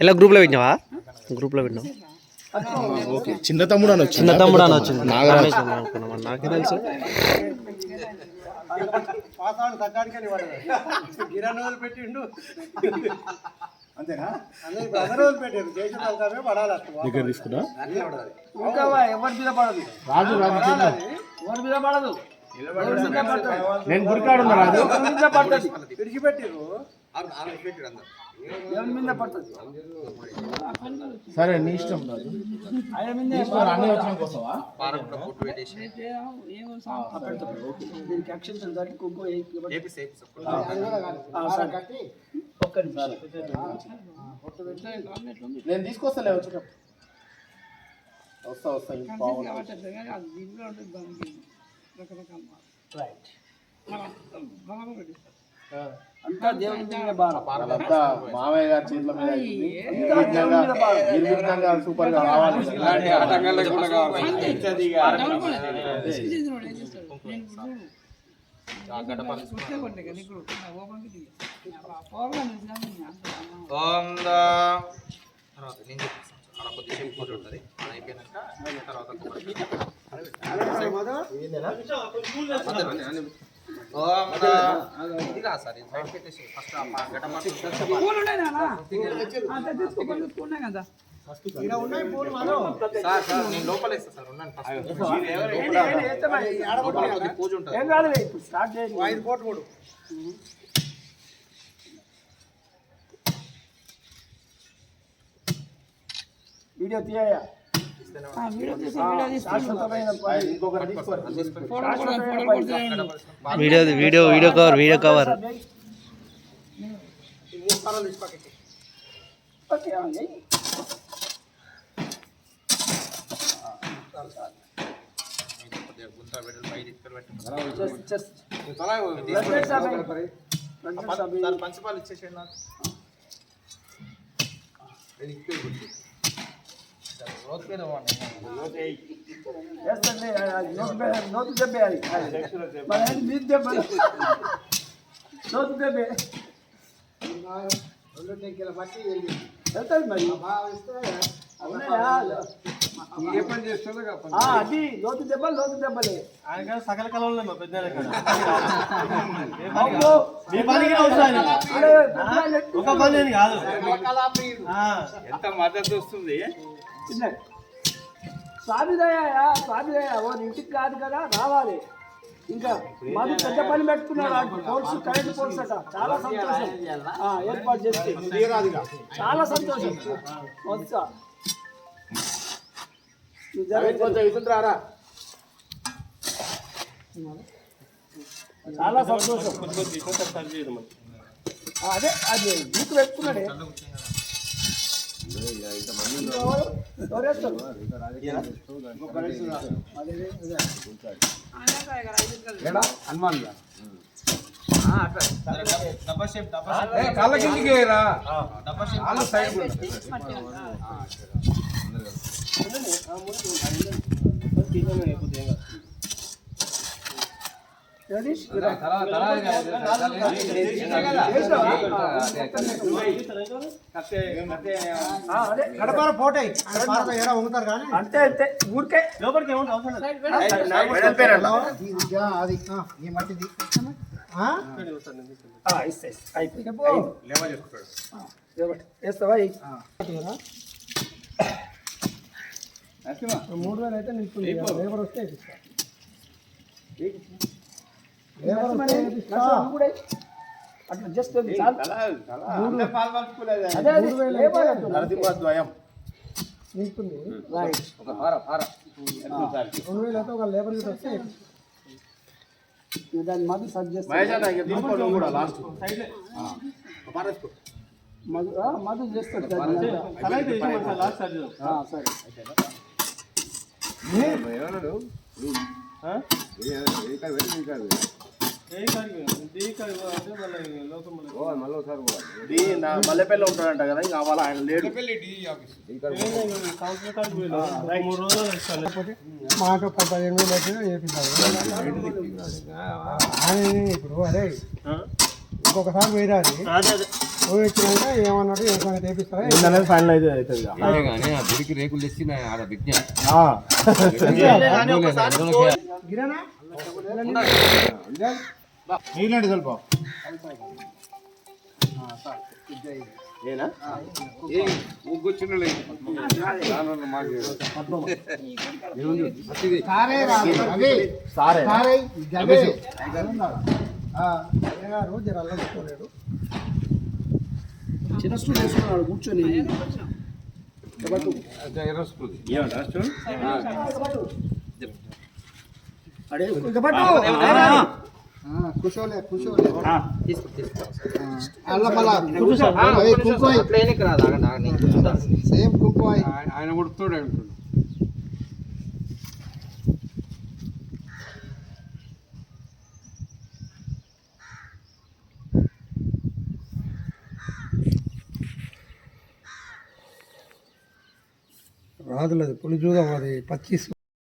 ఎలా గ్రూప్లో పెట్టినావా? గ్రూప్లో పెట్టినావు. చిన్న తమ్ముడు అని వచ్చింది. నాకే తెలుసు. అంతేనా? అందరూ పెట్టారు. దేశం పడాలి తీసుకున్నా ఎవరి మీద పడదు. రాజు ఎవరి మీద పడదు. నేను గురికాడున్నా రాజు పడుతుంది. విడిచిపెట్టిరు ఎవరి మీద పడుతుంది. సరే నీ ఇష్టం రాజు. అన్నీ వచ్చిన కోసమా? దీనికి యాక్షన్ నేను తీసుకొస్తాలే వచ్చి వస్తా అంతా దేవుని మామయ్య గారి చేతుల మీద నిర్విఘ్నంగా సూపర్ గా రావాలి. వీడియో తీయా వీడియో కవర్ పంచపాలు ఇచ్చేసేయండి నాకు. నోతు దెబ్బేయాలి. మీరు దెబ్బ నోతు దెబ్బే వెళ్తాడు మరి. అది లోతు దెబ్బలే ఆయన సకల కళలో పెద్ద ఒక పని కాదు. ఎంత మద్దతు వస్తుంది. స్వామిదయ ఓ ఇంటికి కాదు కదా రావాలి. ఇంకా మాది పెద్ద పని పెట్టుకున్నాడు. పోల్స్ కరెంట్ పోల్స్ అట. చాలా సంతోషం ఏర్పాటు చేస్తే. చాలా సంతోషం. చాలా సంతోషం. అదే అది బూక్ పెట్టుకున్నాడే. హనుమాన్ కళ్ళ కిందికి రా. గడపార పోటీ వంగుతారు కానీ అంతే అంతే ఊరికే లోపలికి ఏముంది అవసరం అది ఈ మట్టిది వేస్తావా? 3000 అయితే నీకు లేబర్ వస్తే అట్లా జస్ట్ నీకుంది 2000 అయితే ఒక లేబర్ వస్తే దాన్ని మాత్రం సర్చ్ చేస్తాను. మధు చేస్తాడు కళ అయితే వేసి మన లాస్ట్ అది సరే మల్లెపల్లి ఉంటాడంట కదా ఇంకా అవ్వాలి ఆయన లేడు మాకు 15,000 వచ్చినా చేపిస్తారు ఆయన ఇప్పుడు అదే ఇంకొకసారి పోయిరాది పోయి వచ్చినాక ఏమన్నాడు ఏ సంగతి చేపిస్తారా ఫైనల్ అయితే అవుతుంది గుడికి రేకులు తెచ్చి ఆడ విజ్ఞానం గిరానా నీళ్ళండి ಸ್ವಲ್ಪ రోజు అల్ల పెట్టుకోలేడు చిన్న స్టూల్ వేసుకున్నాడు కూర్చొని అడే కూర్చోలే అల్ల మళ్ళా సేమ్ కుంకుమ ఆయన కొడుతాడు అంటున్నాడు రాదులది పులి చూద్దాం అది 25